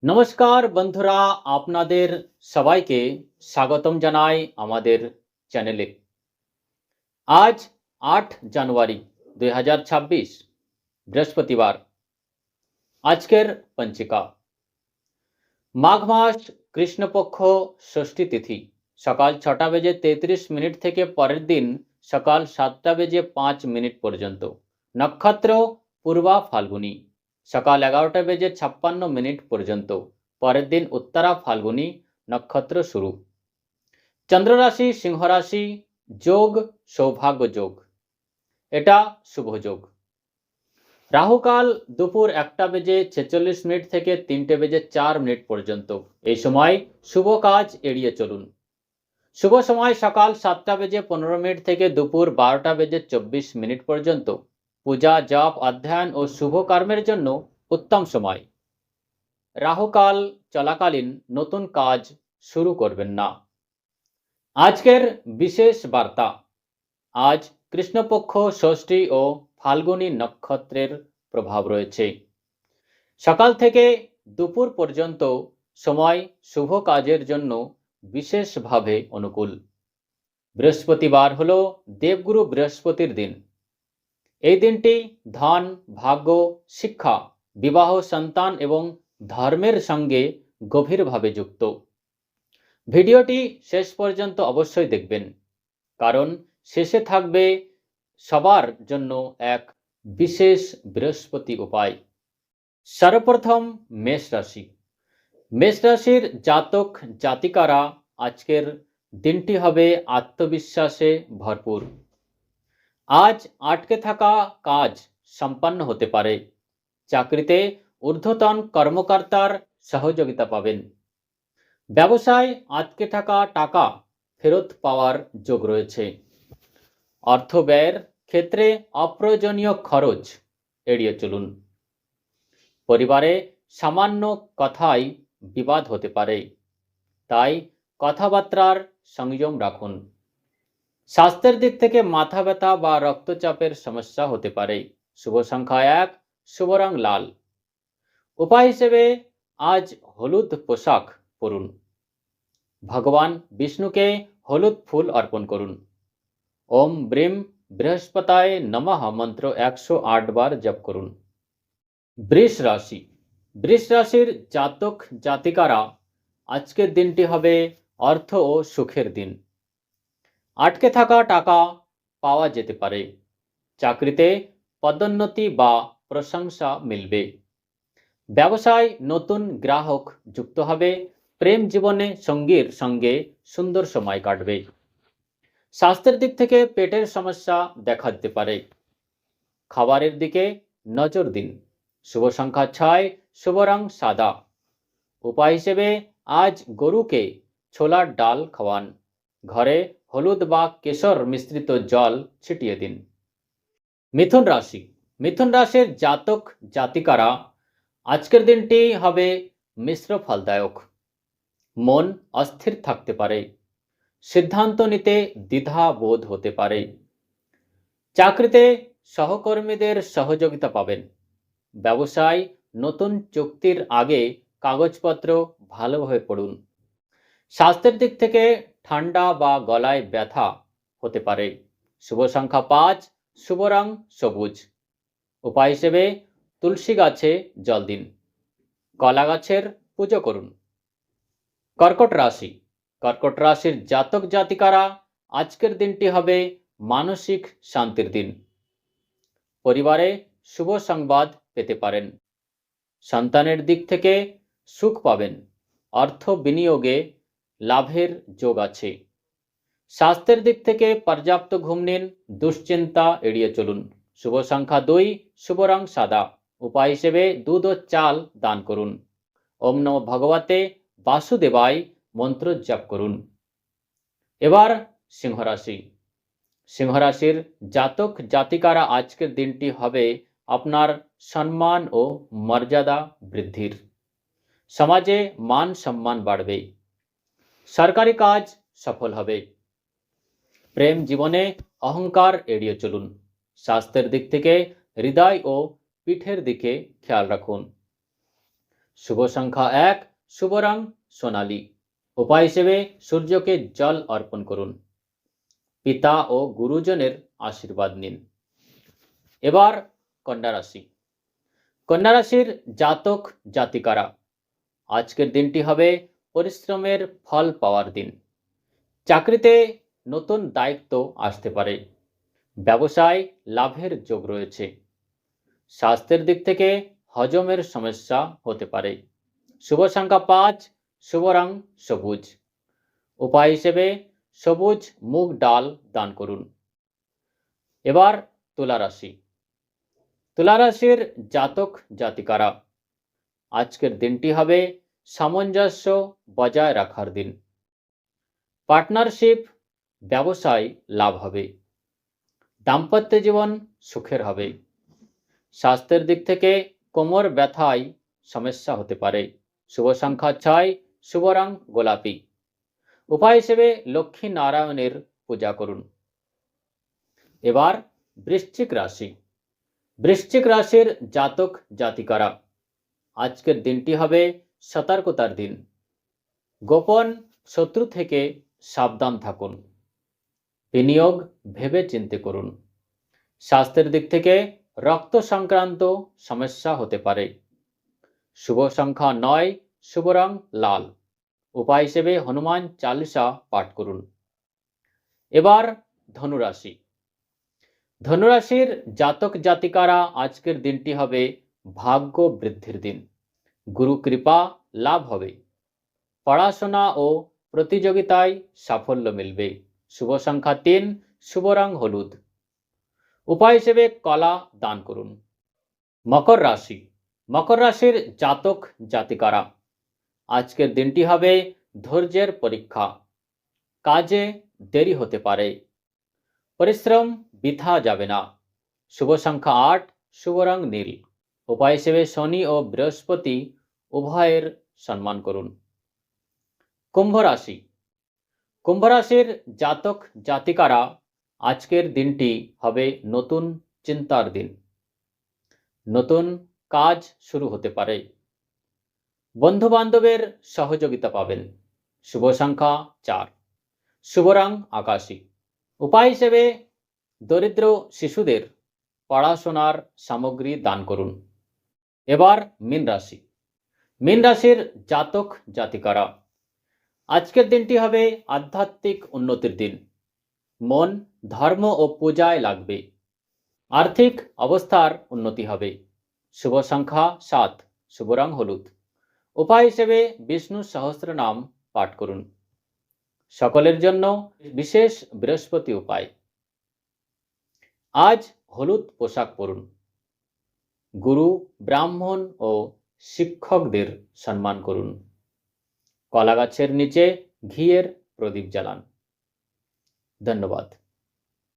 নমস্কার বন্ধুরা, আপনাদের সবাইকে স্বাগতম জানাই আমাদের চ্যানেলে। আজ 8 জানুয়ারি 2026 বৃহস্পতিবার। আজকের পঞ্জিকা মাঘ মাস কৃষ্ণপক্ষ ষষ্ঠী তিথি সকাল 6টা বেজে 33 মিনিট থেকে পরের দিন সকাল 7টা বেজে 5 মিনিট পর্যন্ত। নক্ষত্র পূর্বা ফাল্গুনী সকাল 11টা বেজে 56 মিনিট পর্যন্ত। পরের দিন উত্তরা ফাল্গুনী নক্ষত্র শুরু। চন্দ্র রাশি সিংহ রাশি, যোগ সৌভাগ্য যোগ, এটা শুভ যোগ। রাহুকাল দুপুর 1টা বেজে 46 মিনিট থেকে 3টে বেজে 4 মিনিট পর্যন্ত। এই সময় শুভ কাজ এড়িয়ে চলুন। শুভ সময় সকাল 7টা বেজে 15 মিনিট থেকে দুপুর 12টা বেজে 24 মিনিট পর্যন্ত। পূজা, জপ, অধ্যয়ন ও শুভ কর্মের জন্য উত্তম সময়। রাহুকাল চলাকালীন নতুন কাজ শুরু করবেন না। আজকের বিশেষ বার্তা। আজ কৃষ্ণপক্ষ ষষ্ঠী ও ফাল্গুনী নক্ষত্রের প্রভাব রয়েছে। সকাল থেকে দুপুর পর্যন্ত সময় শুভ কাজের জন্য বিশেষভাবে অনুকূল। বৃহস্পতিবার হলো দেবগুরু বৃহস্পতির দিন। এই দিনটি ধন, ভাগ্য, শিক্ষা, বিবাহ, সন্তান এবং ধর্মের সঙ্গে গভীরভাবে যুক্ত। ভিডিওটি শেষ পর্যন্ত অবশ্যই দেখবেন, কারণ শেষে থাকবে সবার জন্য এক বিশেষ বৃহস্পতি উপায়। সর্বপ্রথম মেষ রাশি। মেষ রাশির জাতক জাতিকারা আজকের দিনটি হবে আত্মবিশ্বাসে ভরপুর। আজ আটকে থাকা কাজ সম্পন্ন হতে পারে। চাকরিতে ঊর্ধ্বতন কর্মকর্তার সহযোগিতা পাবেন। ব্যবসায় আটকে থাকা টাকা ফেরত পাওয়ার যোগ রয়েছে। অর্থ ব্যয়ের ক্ষেত্রে অপ্রয়োজনীয় খরচ এড়িয়ে চলুন। পরিবারে সামান্য কথায় বিবাদ হতে পারে, তাই কথাবার্তার সংযম রাখুন। স্বাস্থ্যের দিক থেকে মাথা ব্যথা বা রক্তচাপের সমস্যা হতে পারে। শুভ সংখ্যা 1, শুভ রং লাল। উপায় হিসেবে আজ হলুদ পোশাক পরুন। ভগবান বিষ্ণুকে হলুদ ফুল অর্পণ করুন। ওম ব্রিম বৃহস্পতায় নমঃ মন্ত্র 108 বার জপ করুন। বৃষ রাশি। বৃষ রাশির জাতক জাতিকারা আজকের দিনটি হবে অর্থ ও সুখের দিন। আটকে থাকা টাকা পাওয়া যেতে পারে। চাকরিতে পদোন্নতি বা প্রশংসা মিলবে। ব্যবসায় নতুন গ্রাহক যুক্ত হবে। প্রেম জীবনে সঙ্গীর সঙ্গে সুন্দর সময় কাটবে। স্বাস্থ্যের দিক থেকে পেটের সমস্যা দেখা দিতে পারে। খাবারের দিকে নজর দিন। শুভ সংখ্যা 6, শুভ রং সাদা। উপায় হিসেবে আজ গরুকে ছোলার ডাল খাওয়ান। ঘরে হলুদ বা কেশর মিশ্রিত জল ছিটিয়ে দিন। মিথুন রাশি। মিথুন রাশির জাতক জাতিকারা আজকের দিনটি হবে মিশ্র ফলদায়ক। মন অস্থির থাকতে পারে। সিদ্ধান্ত নিতে দ্বিধা বোধ হতে পারে। চাকরিতে সহকর্মীদের সহযোগিতা পাবেন। ব্যবসায় নতুন চুক্তির আগে কাগজপত্র ভালোভাবে পড়ুন। স্বাস্থ্যের দিক থেকে ঠান্ডা বা গলায় ব্যথা হতে পারে। শুভ সংখ্যা 5, শুভ রং সবুজ। উপায় হিসেবে তুলসী গাছে জল দিন। কলা গাছের পুজো করুন। কর্কট রাশি। কর্কট রাশির জাতক জাতিকারা আজকের দিনটি হবে মানসিক শান্তির দিন। পরিবারে শুভ সংবাদ পেতে পারেন। সন্তানের দিক থেকে সুখ পাবেন। অর্থ বিনিয়োগে লাভের যোগ আছে। স্বাস্থ্যের দিক থেকে পর্যাপ্ত ঘুম নিন। দুশ্চিন্তা এড়িয়ে চলুন। শুভ সংখ্যা 2, শুভ রং সাদা। উপায় হিসেবে দুধ ও চাল দান করুন। ওম নমঃ ভগবতে বাসুদেবায় মন্ত্র জপ করুন। এবার সিংহ রাশি। সিংহ রাশির জাতক জাতিকারা আজকের দিনটি হবে আপনার সম্মান ও মর্যাদা বৃদ্ধির। সমাজে মান সম্মান বাড়বে। সরকারি কাজ সফল হবে। প্রেম জীবনে অহংকার এড়িয়ে চলুন। স্বাস্থ্যের দিক থেকে হৃদয় ও পিঠের দিকে খেয়াল রাখুন। শুভ সংখ্যা 1, শুভ রং সোনালী। উপায় হিসেবে সূর্যকে জল অর্পণ করুন। পিতা ও গুরুজনের আশীর্বাদ নিন। এবার কন্যা রাশি। কন্যা রাশির জাতক জাতিকারা, আজকের দিনটি হবে পরিশ্রমের ফল পাওয়ার দিন। চাকরিতে নতুন দায়িত্ব আসতে পারে। ব্যবসায় লাভের যোগ রয়েছে। স্বাস্থ্যের দিক থেকে হজমের সমস্যা হতে পারে। শুভ সংখ্যা 5, শুভ রং সবুজ। উপায় হিসেবে সবুজ মুগ ডাল দান করুন। এবার তুলা রাশি। তুলা রাশির জাতক জাতিকারা, আজকের দিনটি হবে সামঞ্জস্য বজায় রাখার দিন। পার্টনারশিপ ব্যবসায় লাভ হবে। দাম্পত্য জীবন সুখের হবে। স্বাস্থ্যের দিক থেকে কোমর ব্যথায় সমস্যা হতে পারে। শুভ সংখ্যা 6, শুভ রং গোলাপি। উপায় হিসেবে লক্ষ্মী নারায়ণের পূজা করুন। এবার বৃশ্চিক রাশি। বৃশ্চিক রাশির জাতক জাতিকারা, আজকের দিনটি হবে সতর্কতার দিন। গোপন শত্রু থেকে সাবধান থাকুন। বিনিয়োগ ভেবে চিন্তে করুন। স্বাস্থ্যের দিক থেকে রক্ত সংক্রান্ত সমস্যা হতে পারে। শুভ সংখ্যা 9, শুভ রং লাল। উপায় হিসেবে হনুমান চালিসা পাঠ করুন। এবার ধনুরাশি। ধনুরাশির জাতক জাতিকারা, আজকের দিনটি হবে ভাগ্য বৃদ্ধির দিন। গুরু কৃপা লাভ হবে। পড়াশোনা ও প্রতিযোগিতায় সাফল্য মিলবে। শুভ সংখ্যা 3, শুভ রং হলুদ। উপায় হিসেবে কলা দান করুন। মকর রাশি। মকর রাশির জাতক জাতিকারা, আজকের দিনটি হবে ধৈর্যের পরীক্ষা। কাজে দেরি হতে পারে। পরিশ্রম বৃথা যাবে না। শুভ সংখ্যা 8, শুভ রং নীল। উপায় হিসেবে শনি ও বৃহস্পতি উভয়ের সম্মান করুন। কুম্ভ রাশি। কুম্ভ রাশির জাতক জাতিকারা, আজকের দিনটি হবে নতুন চিন্তার দিন। নতুন কাজ শুরু হতে পারে। বন্ধু বান্ধবের সহযোগিতা পাবেন। শুভ সংখ্যা 4, শুভ রং আকাশী। উপায় হিসেবে দরিদ্র শিশুদের পড়াশোনার সামগ্রী দান করুন। এবার মীন রাশি। মীন রাশির জাতক জাতিকারা, আজকের দিনটি হবে আধ্যাত্মিক উন্নতির দিন। মন ধর্ম ও পূজায় লাগবে। আর্থিক অবস্থার উন্নতি হবে। শুভ সংখ্যা 7, শুভ রং হলুদ। উপায় হিসেবে বিষ্ণু সহস্রনাম পাঠ করুন। সকলের জন্য বিশেষ বৃহস্পতি উপায়। আজ হলুদ পোশাক পরুন। গুরু ব্রাহ্মণ ও শিক্ষকদের সম্মান করুন। কলা গাছের নিচে ঘিয়ের প্রদীপ জ্বালান। ধন্যবাদ।